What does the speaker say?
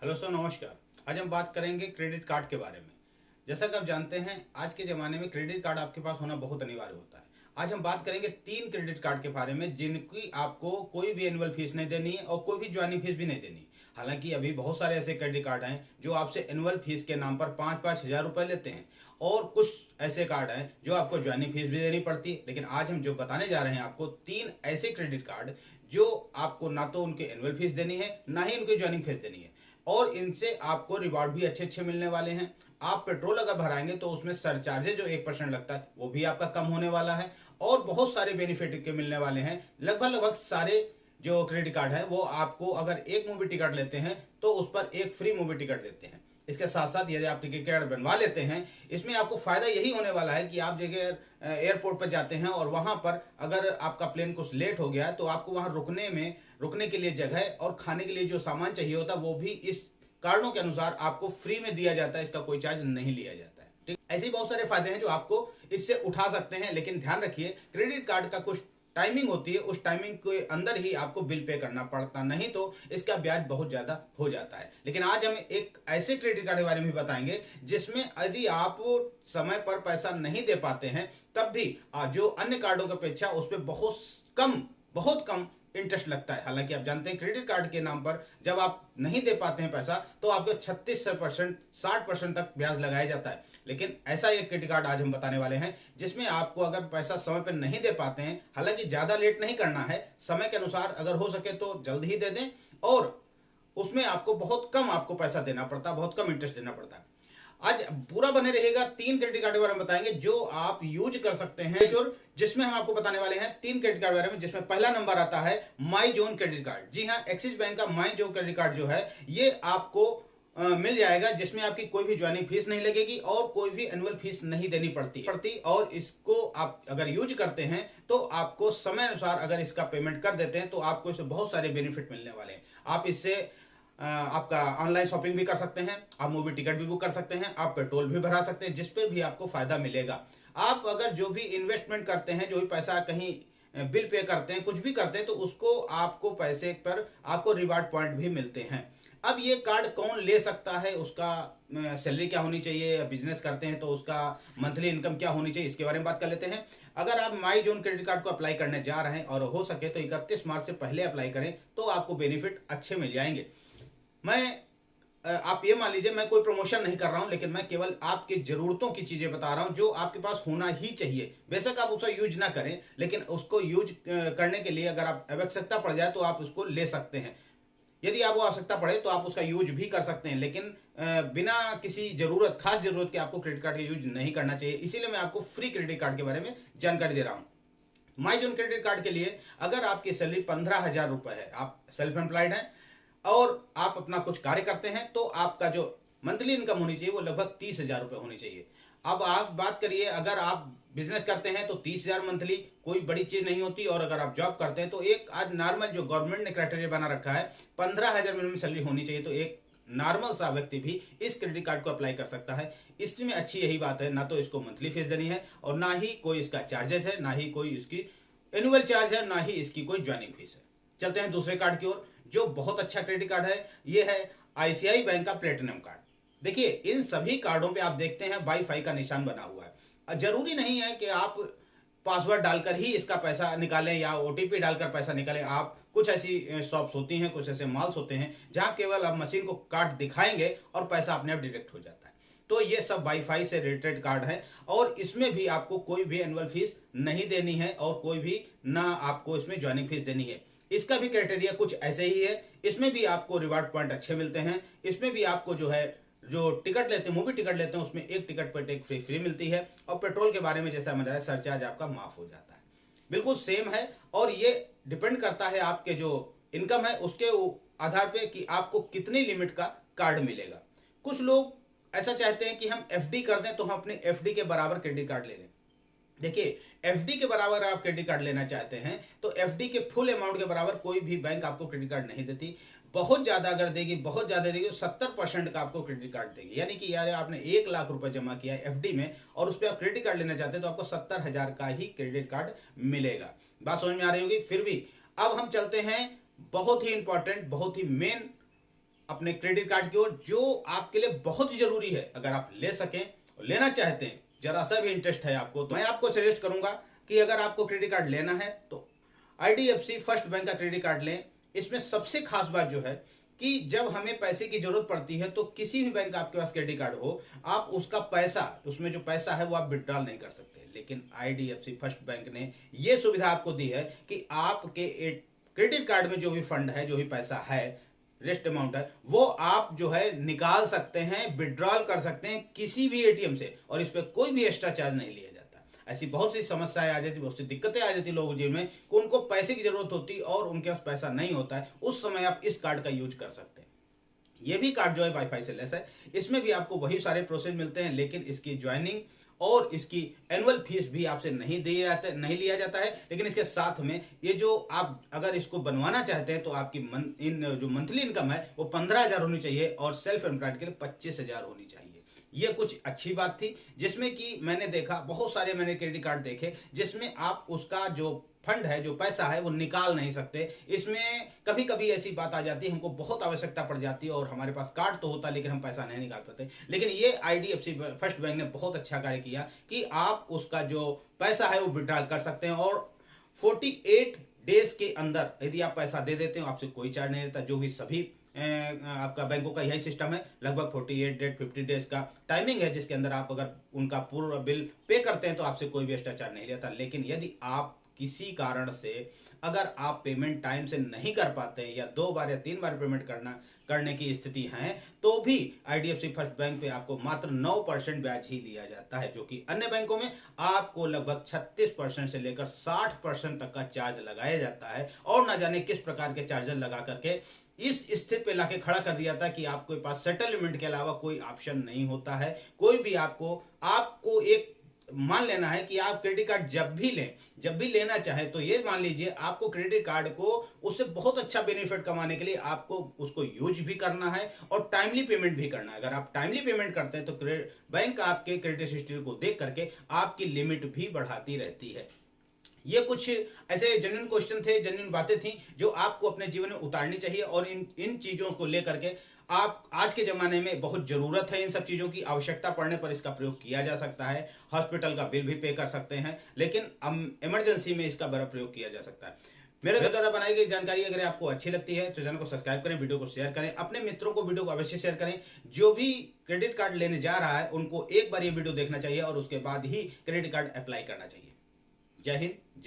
Hello sir, नमस्कार। आज हम बात करेंगे क्रेडिट कार्ड के बारे में। जैसा कि आप जानते हैं, आज के ज़माने में क्रेडिट कार्ड आपके पास होना बहुत अनिवार्य होता है। आज हम बात करेंगे 3 क्रेडिट कार्ड के बारे में जिनकी आपको कोई भी एनुअल फीस नहीं देनी है और कोई भी ज्वाइनिंग फीस भी नहीं देनी है। हालांकि अभी बहुत सारे ऐसे क्रेडिट कार्ड हैं जो आपसे एनुअल फीस के नाम पर 5-5 हज़ार रुपये लेते हैं, और कुछ ऐसे कार्ड हैं जो आपको ज्वाइनिंग फीस भी देनी पड़ती है। लेकिन आज हम जो बताने जा रहे हैं आपको 3 ऐसे क्रेडिट कार्ड जो आपको ना तो उनके एनुअल फीस देनी है, ना ही उनकी ज्वाइनिंग फीस देनी है, और इनसे आपको रिवॉर्ड भी अच्छे अच्छे मिलने वाले हैं। आप पेट्रोल अगर भराएंगे तो उसमें सरचार्जेज जो 1% लगता है वो भी आपका कम होने वाला है, और बहुत सारे बेनिफिट के मिलने वाले हैं। लगभग लगभग सारे जो क्रेडिट कार्ड है वो आपको अगर एक मूवी टिकट लेते हैं तो उस पर एक फ्री मूवी टिकट देते हैं। इसके साथ साथ यदि आप टिकट कार्ड बनवा लेते हैं, इसमें आपको फायदा यही होने वाला है कि आप जगह एयरपोर्ट पर जाते हैं और वहां पर अगर आपका प्लेन कुछ लेट हो गया तो आपको वहां रुकने के लिए जगह और खाने के लिए जो सामान चाहिए होता है वो भी इस कार्डों के अनुसार आपको फ्री में दिया जाता है। इसका कोई चार्ज नहीं लिया जाता है। ठीक, ऐसे ही बहुत सारे फायदे हैं जो आपको इससे उठा सकते हैं। लेकिन ध्यान रखिए, क्रेडिट कार्ड का कुछ टाइमिंग होती है, उस टाइमिंग के अंदर ही आपको बिल पे करना पड़ता, नहीं तो इसका ब्याज बहुत ज्यादा हो जाता है। लेकिन आज हम एक ऐसे क्रेडिट कार्ड के बारे में बताएंगे जिसमें यदि आप समय पर पैसा नहीं दे पाते हैं तब भी जो अन्य कार्डों की अपेक्षा उस पर बहुत कम इंटरेस्ट लगता है। हालांकि आप जानते हैं क्रेडिट कार्ड के नाम पर जब आप नहीं दे पाते हैं पैसा तो आपको 36% 60% तक ब्याज लगाया जाता है। लेकिन ऐसा एक क्रेडिट कार्ड आज हम बताने वाले हैं जिसमें आपको अगर पैसा समय पर नहीं दे पाते हैं, हालांकि ज्यादा लेट नहीं करना है, समय के अनुसार अगर हो सके तो जल्द ही दे दें, और उसमें आपको बहुत कम आपको पैसा देना पड़ता है, बहुत कम इंटरेस्ट देना पड़ता है। आज पूरा बने रहेगा। 3 क्रेडिट कार्ड के बारे में बताएंगे जो आप यूज कर सकते हैं, और जिसमें हम आपको बताने वाले हैं 3 क्रेडिट कार्ड के बारे में, जिसमें पहला नंबर आता है माई जोन क्रेडिट कार्ड। जी हाँ, एक्सिस बैंक का माई जोन क्रेडिट कार्ड जो है ये आपको मिल जाएगा, जिसमें आपकी कोई भी ज्वाइनिंग फीस नहीं लगेगी और कोई भी एनुअल फीस नहीं देनी पड़ती। और इसको आप अगर यूज करते हैं तो आपको समय अनुसार अगर इसका पेमेंट कर देते हैं तो आपको इससे बहुत सारे बेनिफिट मिलने वाले हैं। आप इससे आपका ऑनलाइन शॉपिंग भी कर सकते हैं, आप मूवी टिकट भी बुक कर सकते हैं, आप पेट्रोल भी भरा सकते हैं, जिस पे भी आपको फायदा मिलेगा। आप अगर जो भी इन्वेस्टमेंट करते हैं, जो भी पैसा कहीं बिल पे करते हैं, कुछ भी करते हैं, तो उसको आपको पैसे पर आपको रिवार्ड पॉइंट भी मिलते हैं। अब ये कार्ड कौन ले सकता है, उसका सैलरी क्या होनी चाहिए, बिजनेस करते हैं तो उसका मंथली इनकम क्या होनी चाहिए, इसके बारे में बात कर लेते हैं। अगर आप माई जोन क्रेडिट कार्ड को अप्लाई करने जा रहे हैं और हो सके तो 31 मार्च से पहले अप्लाई करें तो आपको बेनिफिट अच्छे मिल जाएंगे। आप ये मान लीजिए, मैं कोई प्रमोशन नहीं कर रहा हूं, लेकिन मैं केवल आपकी जरूरतों की चीजें बता रहा हूं जो आपके पास होना ही चाहिए। बेशक आप उसका यूज ना करें, लेकिन उसको यूज करने के लिए अगर आप आवश्यकता पड़ जाए तो आप उसको ले सकते हैं। यदि आपको आवश्यकता पड़े तो आप उसका यूज भी कर सकते हैं, लेकिन बिना किसी खास जरूरत के आपको क्रेडिट कार्ड का यूज नहीं करना चाहिए। इसीलिए मैं आपको फ्री क्रेडिट कार्ड के बारे में जानकारी दे रहा हूं। माई जोन क्रेडिट कार्ड के लिए अगर आपकी सैलरी 15,000 रुपए है, आप सेल्फ एम्प्लॉयड हैं और आप अपना कुछ कार्य करते हैं, तो आपका जो मंथली इनकम होनी चाहिए वो लगभग 30,000 रुपये होनी चाहिए। अब आप बात करिए, अगर आप बिजनेस करते हैं तो 30,000 मंथली कोई बड़ी चीज नहीं होती, और अगर आप जॉब करते हैं तो एक आज नॉर्मल जो गवर्नमेंट ने क्राइटेरिया बना रखा है 15,000 मिनिमम सैलरी होनी चाहिए, तो एक नॉर्मल सा व्यक्ति भी इस क्रेडिट कार्ड को अप्लाई कर सकता है। इसमें अच्छी यही बात है, ना तो इसको मंथली फीस देनी है और ना ही कोई इसका चार्जेस है, ना ही कोई इसकी एनुअल चार्ज है, ना ही इसकी कोई ज्वाइनिंग फीस है। चलते हैं दूसरे कार्ड की ओर, जो बहुत अच्छा क्रेडिट कार्ड है। ये है आईसीआई बैंक का प्लेटिनम कार्ड। देखिए, इन सभी कार्डों पे आप देखते हैं वाईफाई का निशान बना हुआ है। जरूरी नहीं है कि आप पासवर्ड डालकर ही इसका पैसा निकालें या ओटीपी डालकर पैसा निकालें। आप कुछ ऐसी शॉप्स होती हैं, कुछ ऐसे मॉल्स होते हैं जहां केवल आप मशीन को कार्ड दिखाएंगे और पैसा अपने आप डिडक्ट हो जाता है। तो ये सब वाईफाई से रिलेटेड कार्ड है, और इसमें भी आपको कोई भी एनुअल फीस नहीं देनी है और कोई भी ना आपको इसमें ज्वाइनिंग फीस देनी है। इसका भी क्राइटेरिया कुछ ऐसे ही है। इसमें भी आपको रिवार्ड पॉइंट अच्छे मिलते हैं। इसमें भी आपको जो टिकट लेते हैं, मूवी टिकट लेते हैं, उसमें एक टिकट पर एक फ्री मिलती है, और पेट्रोल के बारे में जैसा बताया, सरचार्ज आपका माफ हो जाता है। बिल्कुल सेम है, और ये डिपेंड करता है आपके जो इनकम है उसके आधार पे कि आपको कितनी लिमिट का कार्ड मिलेगा। कुछ लोग ऐसा चाहते हैं कि हम एफडी कर दें तो हम अपने एफडी के बराबर क्रेडिट कार्ड ले लें। देखिए, एफडी के बराबर आप क्रेडिट कार्ड लेना चाहते हैं तो एफडी के फुल अमाउंट के बराबर कोई भी बैंक आपको क्रेडिट कार्ड नहीं देती। बहुत ज्यादा अगर देगी, बहुत ज्यादा देगी तो 70% का आपको क्रेडिट कार्ड देगी। यानी कि यार, आपने 1 लाख रुपए जमा किया है एफडी में और उस पर आप क्रेडिट कार्ड लेना चाहते हैं तो आपको 70,000 का ही क्रेडिट कार्ड मिलेगा। बात समझ में आ रही होगी। फिर भी अब हम चलते हैं बहुत ही इंपॉर्टेंट, बहुत ही मेन अपने क्रेडिट कार्ड की ओर, जो आपके लिए बहुत ही जरूरी है। अगर आप ले सकें, लेना चाहते हैं, जरा सा भी इंटरेस्ट है आपको, तो मैं आपको सजेस्ट करूंगा कि अगर आपको क्रेडिट कार्ड लेना है तो आईडीएफसी फर्स्ट बैंक का क्रेडिट कार्ड लें। इसमें सबसे खास बात जो है कि जब हमें पैसे की जरूरत पड़ती है तो किसी भी बैंक का आपके पास क्रेडिट कार्ड हो, आप उसका पैसा, उसमें जो पैसा है वो आप विड्रॉल नहीं कर सकते। लेकिन आईडीएफसी फर्स्ट बैंक ने ये सुविधा आपको दी है कि आपके क्रेडिट कार्ड में जो भी फंड है, जो भी पैसा है, रेस्ट अमाउंट है, वो आप जो है निकाल सकते हैं, विड्रॉल कर सकते हैं किसी भी एटीएम से, और इस पर कोई भी एक्स्ट्रा चार्ज नहीं लिया जाता। ऐसी बहुत सी समस्याएं आ जाती, बहुत सी दिक्कतें आ जाती लोगों जिनमें कि उनको पैसे की जरूरत होती और उनके पास पैसा नहीं होता है, उस समय आप इस कार्ड का यूज कर सकते हैं। ये भी कार्ड जो है वाईफाई से लेस है, इसमें भी आपको वही सारे प्रोसेस मिलते हैं, लेकिन इसकी ज्वाइनिंग और इसकी एनुअल फीस भी आपसे नहीं लिया जाता है। लेकिन इसके साथ में ये जो आप अगर इसको बनवाना चाहते हैं तो आपकी जो मंथली इनकम है वो 15,000 होनी चाहिए और सेल्फ एम्प्लॉयड के लिए 25,000 होनी चाहिए। ये कुछ अच्छी बात थी, जिसमें कि मैंने देखा बहुत सारे मैंने क्रेडिट कार्ड देखे जिसमें आप उसका जो फंड है, जो पैसा है, वो निकाल नहीं सकते। इसमें कभी कभी ऐसी बात आ जाती है, हमको बहुत आवश्यकता पड़ जाती है और हमारे पास कार्ड तो होता लेकिन हम पैसा नहीं निकाल पाते। लेकिन ये आईडीएफसी फर्स्ट बैंक ने बहुत अच्छा कार्य किया कि आप उसका जो पैसा है वो विड्रॉल कर सकते हैं और 48 डेज के अंदर यदि आप पैसा दे देते हो, आपसे कोई चार्ज नहीं रहता। जो भी सभी आपका बैंकों का यही सिस्टम है, लगभग 48 डेज 50 डेज का टाइमिंग है, जिसके अंदर आप अगर उनका पूरा बिल पे करते हैं तो आपसे कोई भी एक्स्ट्रा चार्ज नहीं लेता। लेकिन यदि आप किसी कारण से अगर आप पेमेंट टाइम से नहीं कर पाते हैं या 2 बार या 3 बार पेमेंट करने की स्थिति है, तो भी आईडीएफसी फर्स्ट बैंक पे आपको मात्र 9% ब्याज ही दिया जाता है, जो कि अन्य बैंकों में आपको लगभग 36% से लेकर 60% तक का चार्ज लगाया जाता है। और ना जाने किस प्रकार के चार्जर लगा करके इस स्थिति पे लाके खड़ा कर दिया था कि आपके पास सेटलमेंट के अलावा कोई ऑप्शन नहीं होता है। कोई भी आपको एक मान लेना है कि आप क्रेडिट कार्ड जब भी लेना चाहे तो ये मान लीजिए आपको क्रेडिट कार्ड को उससे बहुत अच्छा बेनिफिट कमाने के लिए आपको उसको यूज भी करना है और टाइमली पेमेंट भी करना है। अगर आप टाइमली पेमेंट करते हैं तो बैंक आपके क्रेडिट हिस्ट्री को देख करके आपकी लिमिट भी बढ़ाती रहती है। ये कुछ ऐसे जेन्युइन क्वेश्चन थे, जेन्युइन बातें थी जो आपको अपने जीवन में उतारनी चाहिए और इन चीजों को लेकर के आप आज के ज़माने में बहुत ज़रूरत है। इन सब चीज़ों की आवश्यकता पड़ने पर इसका प्रयोग किया जा सकता है। हॉस्पिटल का बिल भी पे कर सकते हैं, लेकिन इमरजेंसी में इसका बड़ा प्रयोग किया जा सकता है। मेरे द्वारा बनाई गई जानकारी अगर आपको अच्छी लगती है तो चैनल को सब्सक्राइब करें, वीडियो को शेयर करें, अपने मित्रों को वीडियो को अवश्य शेयर करें। जो भी क्रेडिट कार्ड लेने जा रहा है उनको एक बार ये वीडियो देखना चाहिए और उसके बाद ही क्रेडिट कार्ड अप्लाई करना चाहिए। जय हिंद।